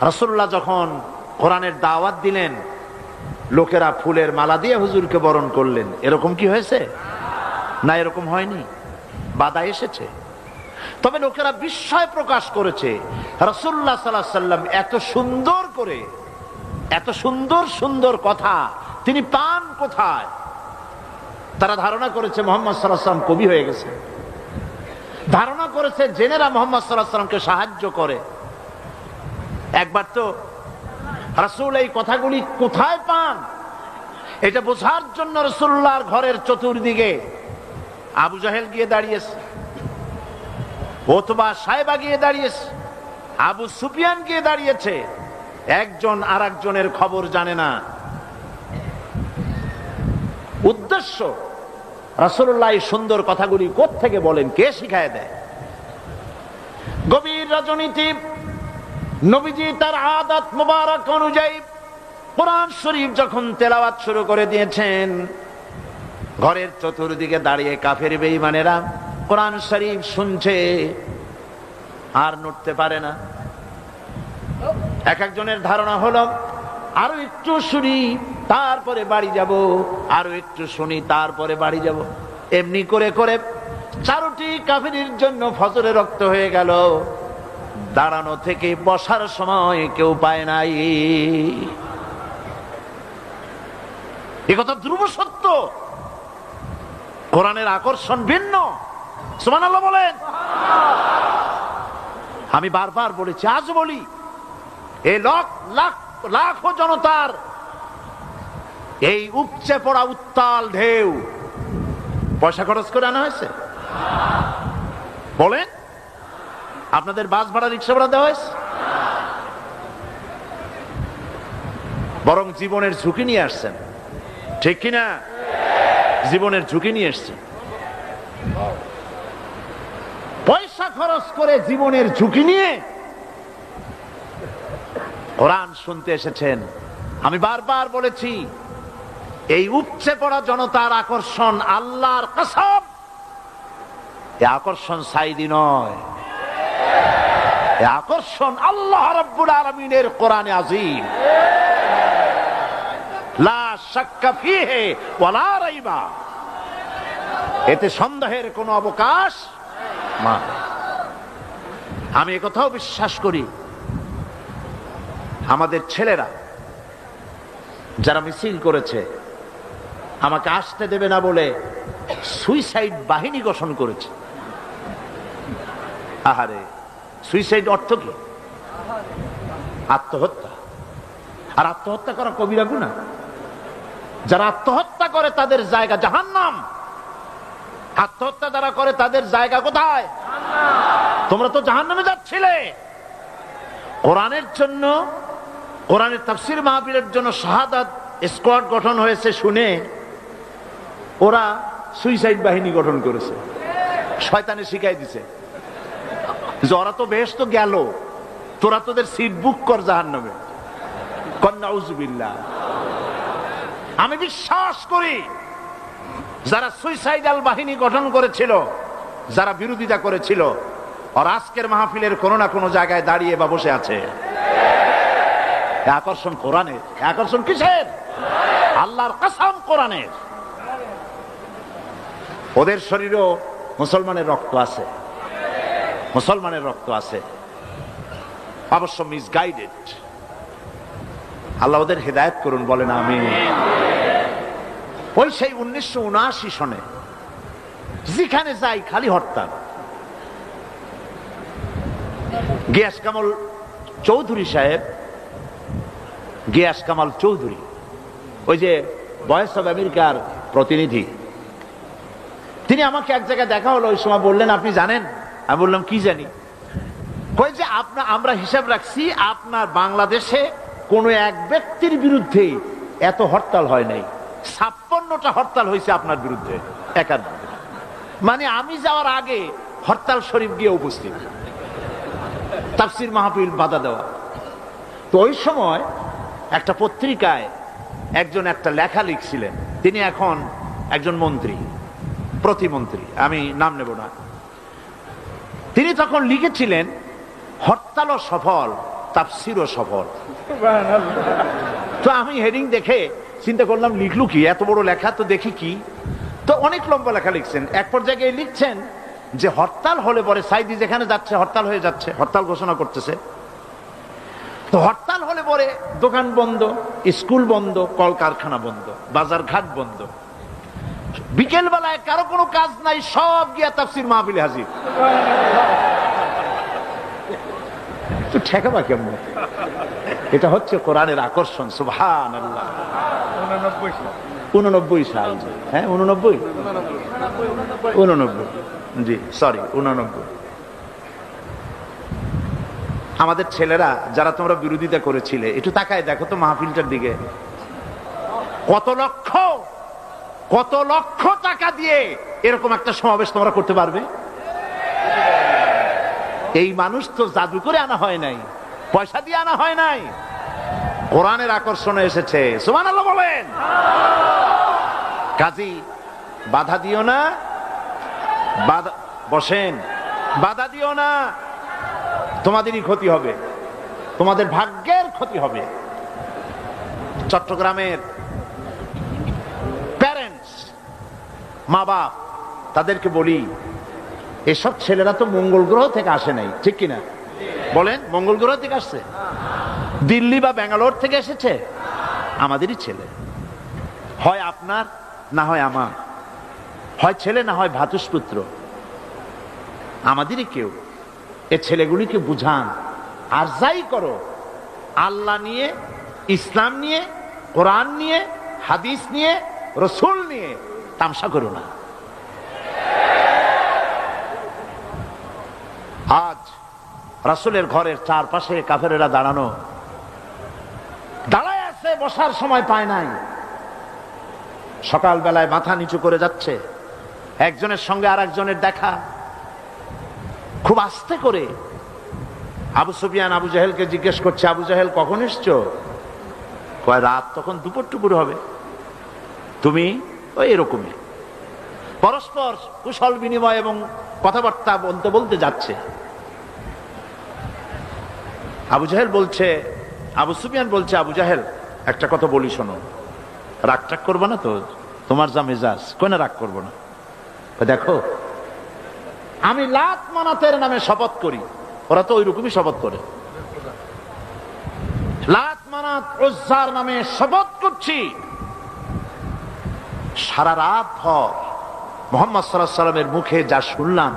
রাসূলুল্লাহ যখন কোরআনের দাওয়াত দিলেন, লোকেরা ফুলের মালা দিয়ে হুজুরকে বরণ করলেন। এরকম কি হয়েছে? না, এরকম হয়নি, বাধা এসেছে। তবে লোকেরা বিস্ময় প্রকাশ করেছে, রাসূলুল্লাহ সাল্লাল্লাহু আলাইহি ওয়াসাল্লাম এত সুন্দর করে, এত সুন্দর সুন্দর কথা তিনি পান কোথায়? তারা ধারণা করেছে মুহাম্মদ সাল্লাল্লাহু আলাইহি ওয়াসাল্লাম কবি হয়ে গেছে, ধারণা করেছে জেনেরা মুহাম্মদ সাল্লাল্লাহু আলাইহি ওয়াসাল্লামকে সাহায্য করে। একবার তো রাসূল এই কথাগুলি কোথায় পান এটা বোঝার জন্য রাসূলুল্লাহর ঘরের চতুর্দিকে আবু জাহেল গিয়ে দাঁড়িয়েছে, ওতবা সাহেবা গিয়ে দাঁড়িয়েছে, আবু সুফিয়ান গিয়ে দাঁড়িয়েছে। একজন আর একজনের খবর জানে না। উদ্দেশ্য, রাসূলুল্লাহ এই সুন্দর কথাগুলি কোত্থেকে বলেন, কে শিখায় দেয়? গভীর রজনীতে নবীজি তার আদত মুবারক অনুযায়ী কোরআন শরীফ যখন তেলাওয়াত শুরু করে দিয়েছেন, ঘরের চতুর্দিকে দাঁড়িয়ে কাফের বেঈমানেরা কোরআন শরীফ শুনছে, আর নড়তে পারে না। এক একজনের ধারণা হলো আরো একটু শুনি তারপরে বাড়ি যাব, আরো একটু শুনি তারপরে বাড়ি যাব। এমনি করে করে চারটি কাফেরের জন্য ফজরে রক্ত হয়ে গেল। দাঁড়ানো থেকে বসার সময় কেউ পায় নাই। এ কথা ধ্রুব সত্য। কোরআনের আকর্ষণ ভিন্ন। সুবহানাল্লাহ বলেন। আমি বারবার বলেছি, আজ বলি, এই লাখো জনতার এই উপচে পড়া উত্তাল ঢেউ পয়সা খরচ করে আনা হয়েছে? বলেন, আপনাদের বাস ভাড়া, রিক্সা ভাড়া দেওয়া হয়েছে? বরং জীবনের ঝুঁকি নিয়ে আসছেন, ঠিক কিনা? জীবনের ঝুঁকি নিয়ে এসছেন, পয়সা খরচ করে জীবনের ঝুঁকি নিয়ে কোরআন শুনতে এসেছেন। আমি বারবার বলেছি, এই উপচে পড়া জনতার আকর্ষণ আল্লাহর কসম, এই আকর্ষণ সাইদি নয়, এই আকর্ষণ আল্লাহ রাব্বুল আলামিনের কোরআনে আযীম। লা শাক্কা ফীহি ওয়ালা রাইবা, এতে সন্দেহের কোনো অবকাশ নাই। আমি একথাও বিশ্বাস করি, আমাদের ছেলেরা যারা মিছিল করেছে, আমাকে আসতে দেবে না বলে সুইসাইড বাহিনী গঠন করেছে। আহারে, সুইসাইড অর্থ কি? আত্মহত্যা। আর আত্মহত্যা করা কবিরা গুনাহ। যারা আত্মহত্যা করে তাদের জায়গা জাহান্নাম। আত্মহত্যা যারা করে তাদের জায়গা কোথায়? তোমরা তো জাহান্নামে যাচ্ছিলে। কোরআনের জন্য, কোরআনের তাফসীর মাহফিলের জন্য শাহাদাত স্কোয়াড গঠন হয়েছে শুনে ওরা সুইসাইড বাহিনী গঠন করেছে। শয়তানে শিখাই দিছে যে ওরা তো বেহেশত গেল, তোরা তোদের সিট বুক কর জাহান্নামে। নাউযুবিল্লাহ। আমি বিশ্বাস করি যারা সুইসাইডাল বাহিনী গঠন করেছিল, যারা বিরোধিতা করেছিল, আর আজকের মাহফিলের কোনো না কোনো জায়গায় দাঁড়িয়ে বা বসে আছে। আকর্ষণ কোরআনের। আকর্ষণ কিসের? আল্লাহর কসম, কোরআনের। ওদের শরীরেও মুসলমানের রক্ত আছে, মুসলমানের রক্ত আছে, অবশ্য মিসগাইডেড। আল্লাহ ওদের হেদায়েত করুন, বলেন আমিন। ওই সেই 1979 সনে যেখানে যাই খালি হরতাল। গিয়াস কামাল চৌধুরী সাহেব, গিয়াস কামাল চৌধুরী, ওই যে ভয়েস অফ আমেরিকার প্রতিনিধি, তিনি আমাকে এক জায়গায় দেখা হলো। ওই সময় বললেন, আপনি জানেন? আমি বললাম, কি জানি? কই যে আমরা হিসাব রাখছি আপনার বাংলাদেশে কোন এক ব্যক্তির বিরুদ্ধে এত হরতাল হয় নাই। 56টা হরতাল হয়েছে আপনার বিরুদ্ধে একার। মানে আমি যাওয়ার আগে হরতাল শরীফ গিয়ে উপস্থিত, তাফসীর মাহফিল বাধা দেওয়া। তো ওই সময় একটা পত্রিকায় একজন একটা লেখা লিখছিলেন, তিনি এখন একজন মন্ত্রী, প্রতিমন্ত্রী, আমি নাম নেব না। তিনি তখন লিখেছিলেন, হরতালও সফল, তাফসীরও সফর। তো আমি হেডিং দেখে চিন্তা করলাম লিখলু কি, এত বড় লেখা, তো দেখি কি, তো অনেক লম্বা লেখা লিখছেন। এক পর্যায়ে লিখছেন যে হরতাল হলে পরে সাইদি যেখানে যাচ্ছে হরতাল হয়ে যাচ্ছে, হরতাল ঘোষণা করতেছে। তো হরতাল হলে পরে দোকান বন্ধ, স্কুল বন্ধ, কলকারখানা বন্ধ, বাজার ঘাট বন্ধ, বিকেল বেলায় কারো কোনো কাজ নাই, সব গিয়া তাফসীর মাহফিলে হাজির। তো ঠেকাবা কেমন? এটা হচ্ছে কোরআনের আকর্ষণ। সুবহানাল্লাহ। 89 সাল, হ্যাঁ 89, জি সরি 89। আমাদের ছেলেরা যারা তোমরা বিরোধিতা করেছিলে, একটু তাকায় দেখো তো মাহফিলটার দিকে, কত লক্ষ টাকা দিয়ে এরকম একটা সমাবেশ তোমরা করতে পারবে? এই মানুষ তো জাদু করে আনা হয় নাই, পয়সা দিয়ে আনা হয় নাই, কোরআনের আকর্ষণে এসেছে। সুবহানাল্লাহ বলেন। কাজী বাধা দিও না, বসেন, বাধা দিও না, তোমাদেরই ক্ষতি হবে, তোমাদের ভাগ্যের ক্ষতি হবে। চট্টগ্রামের প্যারেন্টস, মা বাপ, তাদেরকে বলি, এসব ছেলেরা তো মঙ্গল গ্রহ থেকে আসে নাই, ঠিক কিনা বলেন? মঙ্গল গ্রহ থেকে আসছে? দিল্লি বা ব্যাঙ্গালোর থেকে এসেছে? আমাদেরই ছেলে, হয় আপনার না হয় আমার, হয় ছেলে না হয় ভ্রাতুষ্পুত্র, আমাদেরই কেউ। এ ছেলেগুলিকে বুঝান, আর যাই করো আল্লাহ নিয়ে, ইসলাম নিয়ে, কোরআন নিয়ে, হাদিস নিয়ে, রসুল নিয়ে তামসা করো না। আজ রাসূলের ঘরের চারপাশে কাফেরেরা দাঁড়ায় আছে, বসার সময় পায় নাই, সকালবেলায় মাথা নিচু করে যাচ্ছে, একজনের সঙ্গে আর একজনের দেখা, খুব আস্তে করে আবু সুফিয়ান আবু জাহেলকে জিজ্ঞেস করছে, আবু জাহেল কখন এসছো? কয় রাত তখন দুপুর টুপুর হবে। তুমি? ওই এরকমই। পরস্পর কুশল বিনিময় এবং কথাবার্তা বলতে বলতে যাচ্ছে। আবু জাহেল বলছে, আবু সুফিয়ান বলছে, আবু জাহেল একটা কথা বলি শোনো, রাগ টাগ করবো না তো? তোমার যা মেজাজ, কোন রাগ করবো না। দেখো আমি লাত মানাতের নামে শপথ করি, ওরা তো ওইরকমই শপথ করে, লাত মানাত উজ্জার নামে শপথ করছি, সারা রাত ভর মুহাম্মদ সাল্লাল্লাহু আলাইহি ওয়াসাল্লামের মুখে যা শুনলাম,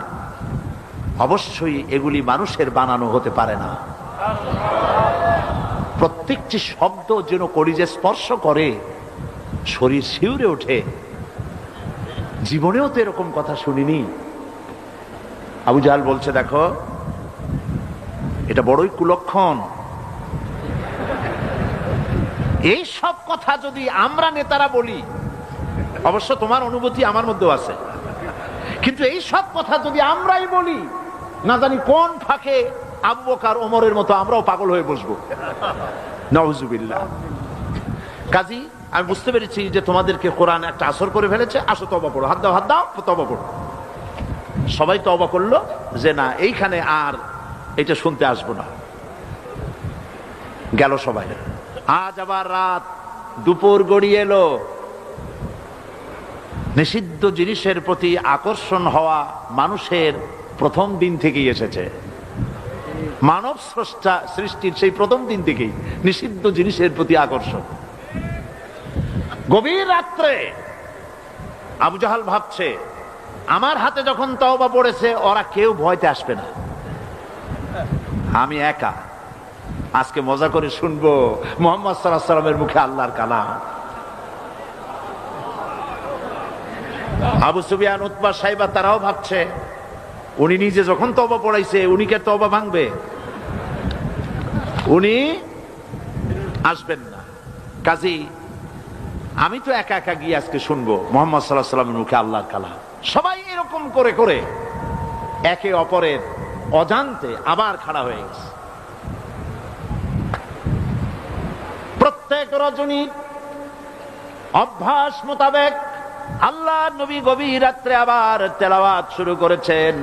অবশ্যই এগুলি মানুষের বানানো হতে পারে না। প্রত্যেকটি শব্দ যেন কলিজে স্পর্শ করে, শরীর শিউরে ওঠে। জীবনেও তো এরকম কথা শুনিনি। আবু জাহেল বলছে, দেখো এটা বড়ই কুলক্ষণ। এই সব কথা যদি আমরা নেতারা বলি, অবশ্য তোমার অনুভূতি আমার মধ্যেও আছে, কিন্তু এই সব কথা যদি আমরাই বলি, না জানি কোন ফাঁকে আবু বকর ওমরের মতো আমরাও পাগল হয়ে বসবো। নাউজুবিল্লাহ। কাজী আমি বুঝতে পেরেছি যে তোমাদেরকে কোরআন একটা আসর করে ফেলেছে, আসো তওবা পড়ো, হাত দাও, হাত দাও, তওবা পড়ো। সবাই তওবা করলো যে না, এইখানে আর এটা শুনতে আসবো না। গেল সবাই। আজ আবার রাত, দুপুর গড়িয়ে এলো। নিষিদ্ধ জিনিসের প্রতি আকর্ষণ হওয়া মানুষের প্রথম দিন থেকেই এসেছে। মানব স্রষ্টা সৃষ্টির সেই প্রথম দিন থেকেই নিষিদ্ধ জিনিসের প্রতি আকর্ষণ। গভীর রাত্রে আবু জাহাল ভাবছে, আমার হাতে যখন তওবা পড়েছে, ওরা কেউ ভয়তে আসবে না, আমি একা আজকে মজা করে শুনবো মুহাম্মদ সাল্লাল্লাহু আলাইহি ওয়াসাল্লামের মুখে আল্লাহর কালাম। আবু সুফিয়ান, উতবা, সাইবা তারাও ভাবছে, উনি নিজে যখন তওবা পড়াইছে, উনি কে তওবা ভাঙবে? উনি আসবেন না। কাজী আমি তো একা একা গিয়ে আজকে শুনবো মুহাম্মদ সাল্লাল্লাহু আলাইহি ওয়াসাল্লামের মুখে আল্লাহর কালাম। সবাই এরকম করে করে একে অপরের অজান্তে আবার খাড়া হয়ে গেছে। প্রত্যেক রজনী অভ্যাস মোতাবেক আল্লাহর নবী গভীর রাত্রে আবার তেলাওয়াত শুরু করেছেন।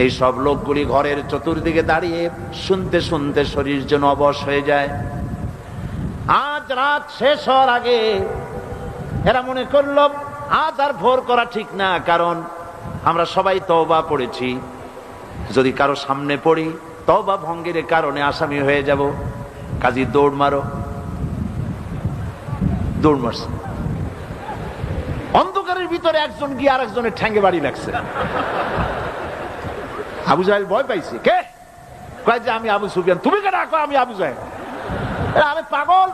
এই সব লোকগুলি ঘরের চতুর্দিকে দাঁড়িয়ে শুনতে শুনতে শরীর যেন অবশ হয়ে যায়। আজ রাত শেষ হওয়ার আগে এরা মনে করল আজ আর ভোর করা ঠিক না, কারণ আমরা সবাই তওবা পড়েছি, যদি কারো সামনে পড়ি তওবা ভঙ্গের কারণে আসামি হয়ে যাব, কাজী দৌড় মারো। দৌড় মারছে, অন্ধকারের ভিতরে একজন গিয়ে আর একজনের ঠ্যাঙ্গে বাড়ি লাগছে। আবু জাহেল ভয় পাইছে, কে কয় যে আমি আবু সুফিয়ান। তুমি কে ডাকো? আমি আবু জাহেল। আমি পাগল,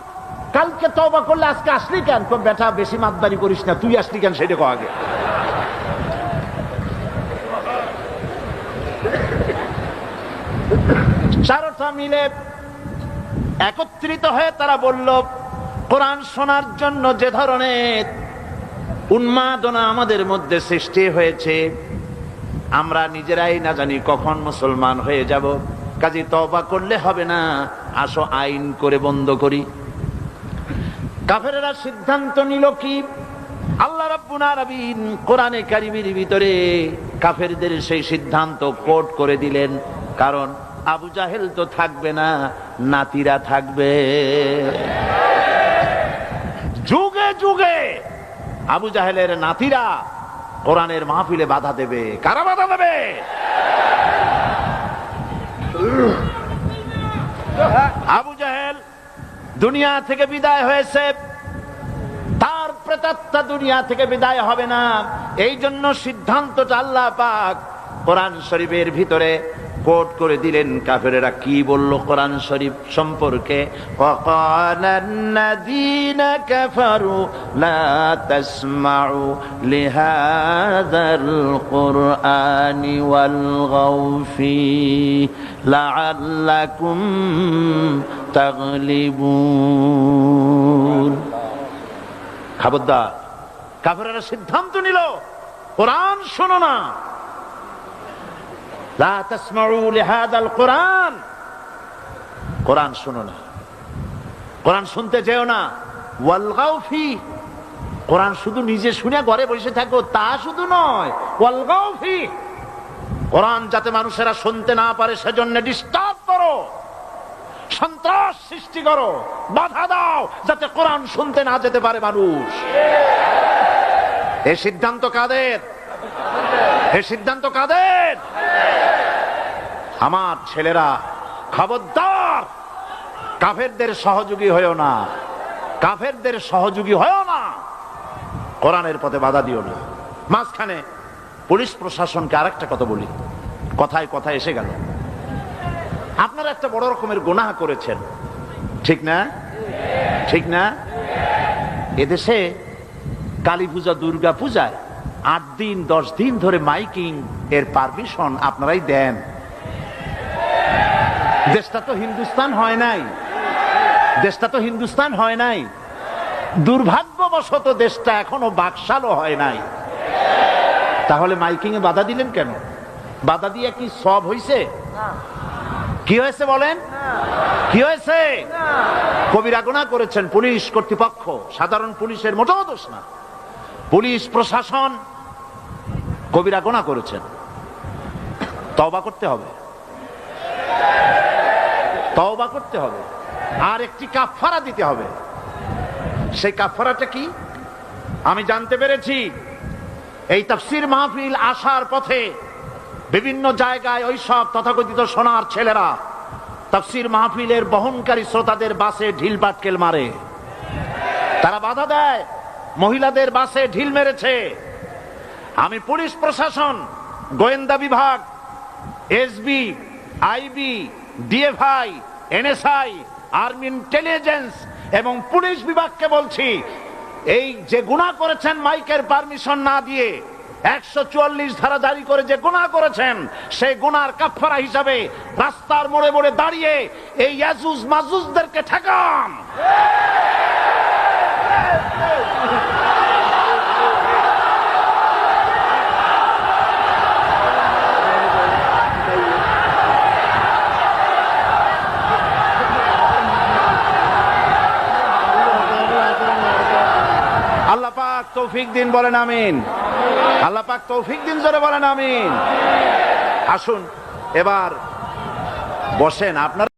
কালকে তওবা করলে আজকে আসলি কেন? বেটা বেশি মাতবারি করিস না, তুই আসলি কেন সেটা কো আগে। চারটা মিলে একত্রিত হয়ে তারা বলল, কোরআন শোনার জন্য যে ধরনের উন্মাদনা আমাদের মধ্যে সৃষ্টি হয়েছে, আমরা নিজেরাই না জানি কখন মুসলমান হয়ে যাব, কাজে তওবা করলে হবে না, আসো আইন করে বন্ধ করি। কাফেরেরা সিদ্ধান্ত নিল কি, আল্লাহ রাব্বুল আলামিন কোরআনে কারীমের ভিতরে কাফেরদের সেই সিদ্ধান্ত কোট করে দিলেন, কারণ আবু জাহেল তো থাকবে না, নাতিরা থাকবে। যুগে যুগে আবু জাহেলের নাতিরা কোরআনের মাহফিলে বাধা দেবে। কারা বাধা দেবে? আবু জাহেল দুনিয়া থেকে বিদায় হয়েছে, তার প্রেতাত্মা দুনিয়া থেকে বিদায় হবে না। এই জন্য সিদ্ধান্তটা আল্লাহ পাক কোরআন শরীফের ভিতরে কোট করে দিলেন। কাফেরেরা কি বলল কোরআন শরীফ সম্পর্কে? ওয়াকালান্নাযীনা কাফারু লা তাসমাউ লিহাযাল কুরআনি ওয়ালগাউ ফীহি লাআল্লাকুম তাগলিবুন। খবরদার, কাফেরেরা সিদ্ধান্ত নিল কোরআন শোনো না, লা তাসমাউ লিহাযাল কুরআন, কোরআন শোনো না, কোরআন শুনতে যেও না। ওয়ালগাউ ফীহি, কোরআন শুধু নিজে শুনে ঘরে বসে থাকো তা শুধু নয়, ওয়ালগাউ ফীহি, কোরআন যাতে মানুষেরা শুনতে না পারে সেজন্য ডিস্টার্ব করো, সন্ত্রাস সৃষ্টি করো, বাধা দাও যাতে কোরআন শুনতে না যেতে পারে মানুষ। এই সিদ্ধান্ত কাদের? এই সিদ্ধান্ত কাদের? আমার ছেলেরা, খবরদার, কাফেরদের সহযোগী হয়েও না, কাফেরদের সহযোগী হয়েও না, কোরআনের পথে বাধা দিও না। মাঝখানে পুলিশ প্রশাসনকে আরেকটা কথা বলি, কথায় কথায় এসে গেল। আপনারা একটা বড় রকমের গুনাহ করেছেন, ঠিক না? ঠিক না? এদেশে কালী পূজা, দুর্গা পূজায় 8 দিন 10 দিন ধরে মাইকিং এর পারমিশন আপনারাই দেন। দেশটা তো হিন্দুস্তান হয় নাই, দেশটা তো হিন্দুস্তান হয় নাই, দুর্ভাগ্যবশত দেশটা এখনো বাকশালও হয় নাই। তাহলে মাইকিং এ বাধা দিলেন কেন? বাধা দিয়ে কি সব হইছে? কি হয়েছে বলেন? কি হয়েছে? কবিরা গুনাহ করেছেন পুলিশ কর্তৃপক্ষ, সাধারণ পুলিশের মোটেও দোষ না, পুলিশ প্রশাসন কবিরা গুনাহ করেছেন। তওবা করতে হবে, তওবা করতে হবে, আর একটি কাফারা দিতে হবে। সেই কাফারাটা কি? আমি জানতে পেরেছি এই তাফসীর মাহফিল আসার পথে বিভিন্ন জায়গায় ওই সব তথাকথিত সোনার ছেলেরা তাফসীর মাহফিলের বহনকারী শ্রোতাদের বাসে ঢিল পাটকেল মারে, তারা বাধা দেয়, মহিলাদের বাসে ঢিল মেরেছে। আমি পুলিশ প্রশাসন, গোয়েন্দা বিভাগ, SB, IB, DFI, NSI, army intelligence এবং পুলিশ বিভাগকে বলছি, এই যে গুনাহ করেছেন মাইকের পারমিশন না দিয়ে 144 ধারা জারি করে যে গুনাহ করেছেন, সেই গুনার কাফারা হিসাবে রাস্তার মোড়ে মোড়ে দাঁড়িয়ে এই ইয়াজুজ মাজুজদেরকে ঠেকান। আল্লাহ পাক তৌফিক দিন, বলেন আমিন। আল্লাহ পাক তৌফিক দিন, জোরে বলেন আমিন। আসুন এবার বসেন আপনারা।